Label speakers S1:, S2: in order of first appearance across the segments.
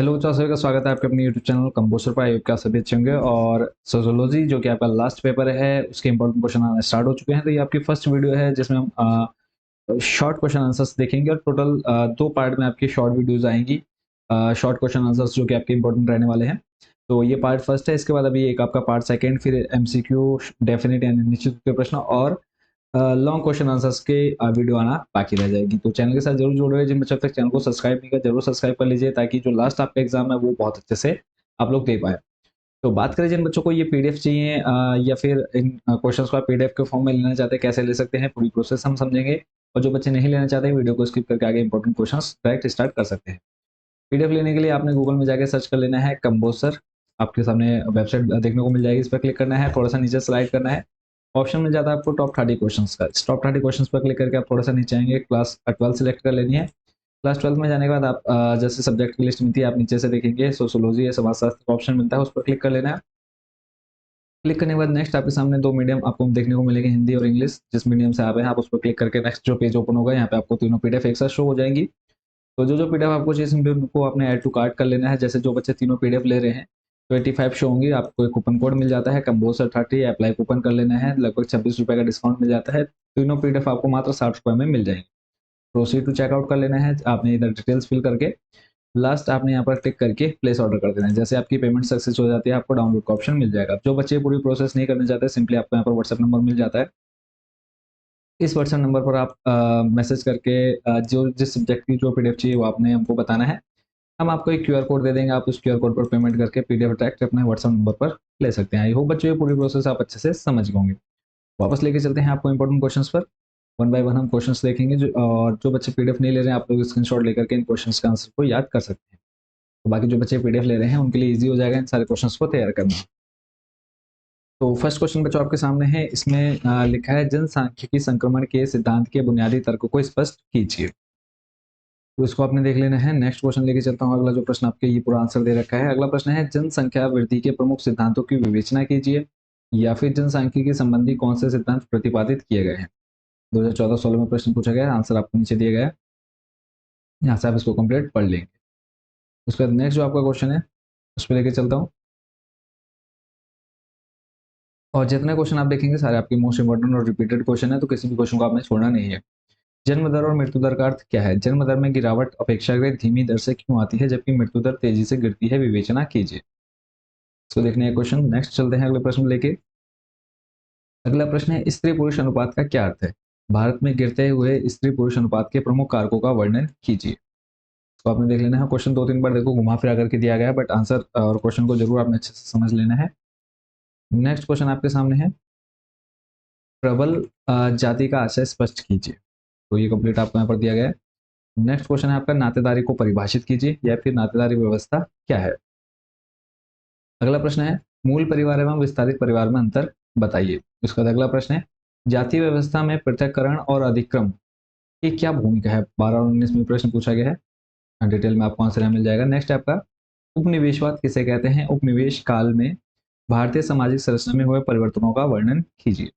S1: Hello बच्चों, सभी का स्वागत है आपके अपने यूट्यूब चैनल कंपोस्टर पर। आयोग का सभी अच्छे होंगे। और सोशियोलॉजी जो कि आपका लास्ट पेपर है उसके इंपॉर्टेंट क्वेश्चन आना स्टार्ट हो चुके हैं। तो ये आपकी फर्स्ट वीडियो है जिसमें हम शॉर्ट क्वेश्चन आंसर्स देखेंगे और टोटल दो पार्ट में आपकी शॉर्ट वीडियोज आएंगी। शॉर्ट क्वेश्चन आंसर्स जो कि आपके इंपॉर्टेंट रहने वाले हैं। तो ये पार्ट फर्स्ट है। इसके बाद अभी एक आपका पार्ट सेकेंड, फिर एमसीक्यू, डेफिनेट यानी निश्चित उत्तर प्रश्न और लॉन्ग क्वेश्चन आंसर्स के वीडियो आना बाकी रह जाएगी। तो चैनल के साथ जरूर जुड़ रहे हैं। जिन बच्चों तक चैनल को सब्सक्राइब नहीं किया जरूर सब्सक्राइब कर लीजिए, ताकि जो लास्ट आपका एग्जाम है वो बहुत अच्छे से आप लोग दे पाए। तो बात करें जिन बच्चों को ये पीडीएफ चाहिए या फिर इन क्वेश्चंस को आप पीडीएफ के फॉर्म में लेना चाहते हैं, कैसे ले सकते हैं पूरी प्रोसेस हम समझेंगे। और जो बच्चे नहीं लेना चाहते हैं वीडियो को स्किप करके आगे इंपॉर्टेंट क्वेश्चंस डायरेक्ट स्टार्ट कर सकते हैं। पीडीएफ लेने के लिए आपने गूगल में जाकर सर्च कर लेना है कंपोसर। आपके सामने वेबसाइट देखने को मिल जाएगी। इस पर क्लिक करना है, थोड़ा सा नीचे स्लाइड करना है। ऑप्शन मिल जाता है आपको टॉप 30 क्वेश्चंस का। इस टॉप 30 क्वेश्चंस पर क्लिक करके आप थोड़ा सा नीचे आएंगे, क्लास 12 सिलेक्ट कर लेनी है। क्लास 12 में जाने के बाद आप जैसे सब्जेक्ट की लिस्ट मिलती है आप नीचे से देखेंगे सोशियोलॉजी या समाजशास्त्र का ऑप्शन मिलता है, उस पर क्लिक कर लेना है। क्लिक करने के बाद नेक्स्ट आपके सामने दो मीडियम आपको देखने को मिलेंगे, हिंदी और इंग्लिश। जिस मीडियम से आप हैं आप उस पर क्लिक करके नेक्स्ट जो पेज ओपन होगा यहाँ पे आपको तीनों पीडीएफ एक साथ शो हो जाएंगी। तो जो जो पीडीएफ आपको चाहिए सिंपली उनको आपने ऐड टू कार्ट कर लेना है। जैसे जो बच्चे तीनों पीडीएफ ले रहे हैं 25 शो होंगी, आपको एक कूपन कोड मिल जाता है कंपोजर 30, अप्लाई कूपन कर लेना है। लगभग 26 रुपये का डिस्काउंट मिल जाता है। तीनों पीडीएफ आपको मात्र 60 रुपये में मिल जाएंगे। प्रोसीड टू चेकआउट कर लेना है। आपने इधर डिटेल्स फिल करके लास्ट आपने यहाँ पर क्लिक करके प्लेस ऑर्डर कर देना है। जैसे आपकी पेमेंट सक्सेस हो जाती है आपको डाउनलोड का ऑप्शन मिल जाएगा। जो बच्चे पूरी प्रोसेस नहीं करना चाहते सिंपली आपको यहाँ पर व्हाट्सएप नंबर मिल जाता है। इस व्हाट्सएप नंबर पर आप मैसेज करके जो जिस सब्जेक्ट की जो पीडीएफ चाहिए वो आपने हमको बताना है। हम आपको एक क्यूआर कोड दे देंगे, आप उस क्यूआर कोड पर पेमेंट करके पीडीएफ डायरेक्ट अपने व्हाट्सएप नंबर पर ले सकते हैं। आई होप बच्चों ये पूरी प्रोसेस आप अच्छे से समझ गए होंगे। वापस लेके चलते हैं आपको इंपॉर्टेंट क्वेश्चंस पर। वन बाय वन हम क्वेश्चंस देखेंगे। और जो बच्चे पीडीएफ नहीं ले रहे हैं आप लोग स्क्रीनशॉट लेकर के इन क्वेश्चंस के आंसर को याद कर सकते हैं। तो बाकी जो बच्चे पीडीएफ ले रहे हैं उनके लिए ईजी हो जाएगा इन सारे क्वेश्चंस को तैयार करना। तो फर्स्ट क्वेश्चन बच्चों आपके सामने है। इसमें लिखा है जनसांख्यिकी संक्रमण के सिद्धांत के बुनियादी तर्क को स्पष्ट कीजिए। तो इसको आपने देख लेना है। नेक्स्ट क्वेश्चन लेके चलता हूँ। अगला जो प्रश्न आपके ये पूरा आंसर दे रखा है। अगला प्रश्न है जनसंख्या वृद्धि के प्रमुख सिद्धांतों की विवेचना कीजिए, या फिर जनसांख्यिकी संबंधी कौन से सिद्धांत प्रतिपादित किए गए हैं। 2014-16 में प्रश्न पूछा गया है। आंसर आपको नीचे दिया गया है, यहाँ से आप इसको कंप्लीट पढ़ लेंगे। उसके बाद नेक्स्ट जो आपका क्वेश्चन है उस पर लेके चलता हूँ। और जितने क्वेश्चन आप देखेंगे सारे आपके मोस्ट इंपॉर्टेंट और रिपीटेड क्वेश्चन है, तो किसी भी क्वेश्चन को आपने छोड़ना नहीं है। जन्म दर और मृत्यु दर का अर्थ क्या है। जन्म दर में गिरावट अपेक्षाकृत धीमी दर से क्यों आती है जबकि मृत्यु दर तेजी से गिरती है, विवेचना कीजिए। इसको देखने का क्वेश्चन। नेक्स्ट चलते हैं अगले प्रश्न लेके। अगला प्रश्न है स्त्री पुरुष अनुपात का क्या अर्थ है। भारत में गिरते हुए स्त्री पुरुष अनुपात के प्रमुख कारकों का वर्णन कीजिए। तो आपने देख लेना है। क्वेश्चन दो तीन बार देखो घुमा फिरा करके दिया गया है, बट आंसर और क्वेश्चन को जरूर आपने अच्छे से समझ लेना है। नेक्स्ट क्वेश्चन आपके सामने है प्रबल जाति का आशय स्पष्ट कीजिए। तो ये कंप्लीट आपको यहाँ पर दिया गया है। नेक्स्ट क्वेश्चन है आपका नातेदारी को परिभाषित कीजिए, या फिर नातेदारी व्यवस्था क्या है। अगला प्रश्न है मूल परिवार एवं विस्तारित परिवार में अंतर बताइए। इसका अगला प्रश्न है जाति व्यवस्था में पृथककरण और अधिक्रम की क्या भूमिका है। 12 और 19 में प्रश्न पूछा गया है। डिटेल में आपको आंसर यहाँ मिल जाएगा। नेक्स्ट आपका उपनिवेशवाद किसे कहते हैं। उपनिवेश काल में भारतीय सामाजिक संरचना में हुए परिवर्तनों का वर्णन कीजिए।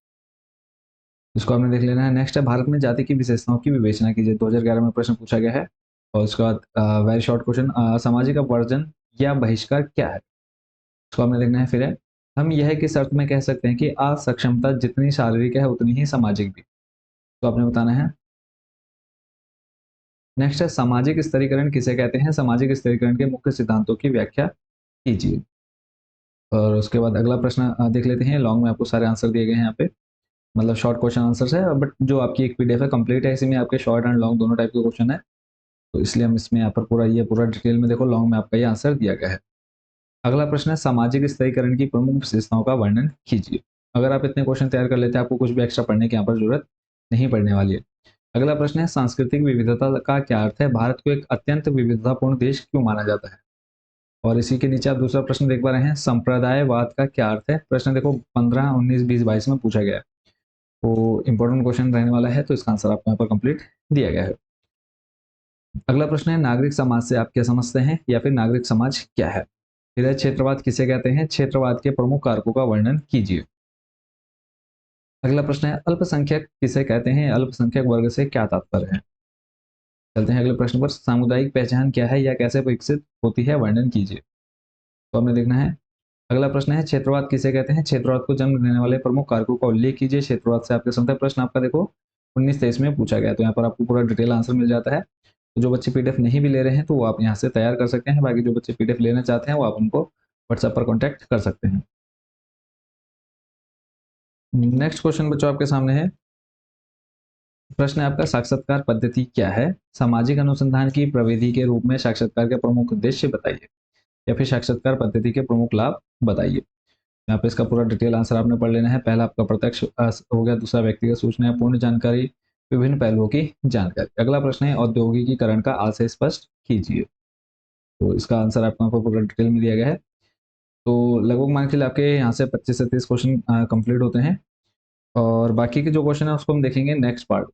S1: इसको आपने देख लेना है। नेक्स्ट है भारत में जाति की विशेषताओं की विवेचना कीजिए। 2011 में प्रश्न पूछा गया है। और उसके बाद वेरी शॉर्ट क्वेश्चन सामाजिक अपवर्जन या बहिष्कार क्या है। इसको आपने देखना है। फिर है हम यह किस अर्थ में कह सकते हैं कि असक्षमता जितनी शारीरिक है उतनी ही सामाजिक भी। तो आपने बताना है। नेक्स्ट है सामाजिक स्तरीकरण किसे कहते हैं। सामाजिक स्तरीकरण के मुख्य सिद्धांतों की व्याख्या कीजिए। और उसके बाद अगला प्रश्न देख लेते हैं। लॉन्ग में आपको सारे आंसर दिए गए हैं यहाँ पे, मतलब शॉर्ट क्वेश्चन आंसर्स है, बट जो आपकी एक पीडीएफ है कंप्लीट है, इसी में आपके शॉर्ट एंड लॉन्ग दोनों टाइप के क्वेश्चन है। तो इसलिए हम इसमें यहाँ पर पूरा डिटेल में देखो। लॉन्ग में आपका ये आंसर दिया गया है। अगला प्रश्न है सामाजिक स्तरीकरण की प्रमुख विशेषताओं का वर्णन कीजिए। अगर आप इतने क्वेश्चन तैयार कर लेते हैं आपको कुछ भी एक्स्ट्रा पढ़ने की यहाँ पर जरूरत नहीं पड़ने वाली है। अगला प्रश्न है सांस्कृतिक विविधता का क्या अर्थ है। भारत को एक अत्यंत विविधतापूर्ण देश क्यों माना जाता है। और इसी के नीचे आप दूसरा प्रश्न देख पा रहे हैं संप्रदायवाद का क्या अर्थ है। प्रश्न देखो 15, 19, 20, 22 में पूछा गया है। तो इंपॉर्टेंट क्वेश्चन रहने वाला है, तो इसका आंसर आपको यहाँ पर कंप्लीट दिया गया है। अगला प्रश्न है नागरिक समाज से आप क्या समझते हैं, या फिर नागरिक समाज क्या है। फिर है क्षेत्रवाद किसे कहते हैं। क्षेत्रवाद के प्रमुख कारकों का वर्णन कीजिए। अगला प्रश्न है अल्पसंख्यक किसे कहते हैं। अल्पसंख्यक वर्ग से क्या तात्पर्य है। चलते हैं अगले प्रश्न पर। सामुदायिक पहचान क्या है या कैसे विकसित होती है, वर्णन कीजिए। तो हमें देखना है। अगला प्रश्न है, क्षेत्रवाद किसे कहते हैं? क्षेत्रवाद को जन्म देने वाले प्रमुख कारकों का उल्लेख कीजिए। क्षेत्रवाद से आपके संबंधित प्रश्न आपका देखो 1923 में पूछा गया, तो यहाँ पर आपको पूरा डिटेल आंसर मिल जाता है। तो जो बच्चे पीडीएफ नहीं भी ले रहे हैं तो वो आप यहाँ से तैयार कर सकते हैं, बाकी जो बच्चे पीडीएफ लेना चाहते हैं वो आप उनको व्हाट्सएप पर कॉन्टैक्ट कर सकते हैं। नेक्स्ट क्वेश्चन बच्चों आपके सामने है। प्रश्न है आपका, साक्षात्कार पद्धति क्या है? सामाजिक अनुसंधान की प्रविधि के रूप में साक्षात्कार के प्रमुख उद्देश्य बताइए, या फिर साक्षात्कार पद्धति के प्रमुख लाभ बताइए। यहाँ पे इसका पूरा डिटेल आंसर आपने पढ़ लेना है। पहला आपका प्रत्यक्ष हो गया, दूसरा व्यक्तिगत सूचना, पूर्ण जानकारी, विभिन्न पहलुओं की जानकारी। अगला प्रश्न है, औद्योगिकीकरण का आशय स्पष्ट कीजिए। तो इसका आंसर आपको पूरा डिटेल में दिया गया है। तो लगभग मान के चलिए आपके यहाँ से 25 से 30 क्वेश्चन कंप्लीट होते हैं, और बाकी के जो क्वेश्चन है उसको हम देखेंगे नेक्स्ट पार्ट।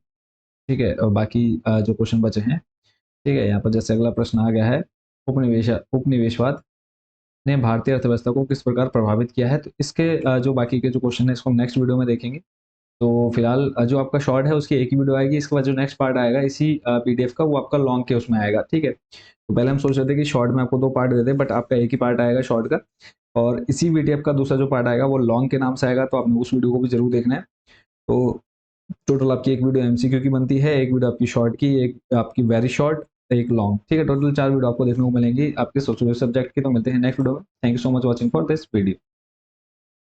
S1: ठीक है, और बाकी जो क्वेश्चन बचे हैं, ठीक है, यहाँ पर जैसे अगला प्रश्न आ गया है, उपनिवेशवाद ने भारतीय अर्थव्यवस्था को किस प्रकार प्रभावित किया है? तो इसके जो बाकी के जो क्वेश्चन है इसको हम नेक्स्ट वीडियो में देखेंगे। तो फिलहाल जो आपका शॉर्ट है उसकी एक ही वीडियो आएगी, इसके बाद जो नेक्स्ट पार्ट आएगा इसी पीडीएफ का वो आपका लॉन्ग के उसमें आएगा। ठीक है, तो पहले हम सोच रहे थे कि शॉर्ट में आपको 2 पार्ट दे दें, बट आपका एक ही पार्ट आएगा शॉर्ट का, और इसी पीडीएफ का दूसरा जो पार्ट आएगा वो लॉन्ग के नाम से आएगा, तो आपने उस वीडियो को भी जरूर देखना है। तो टोटल आपकी एक वीडियो एमसीक्यू की बनती है, एक वीडियो आपकी शॉर्ट की, एक आपकी वेरी शॉर्ट, एक लॉन्ग। ठीक है, टोटल 4 वीडियो आपको देखने को मिलेंगी आपके सोशल सब्जेक्ट की। तो मिलते हैं नेक्स्ट वीडियो में। Thank you so much watching for this video.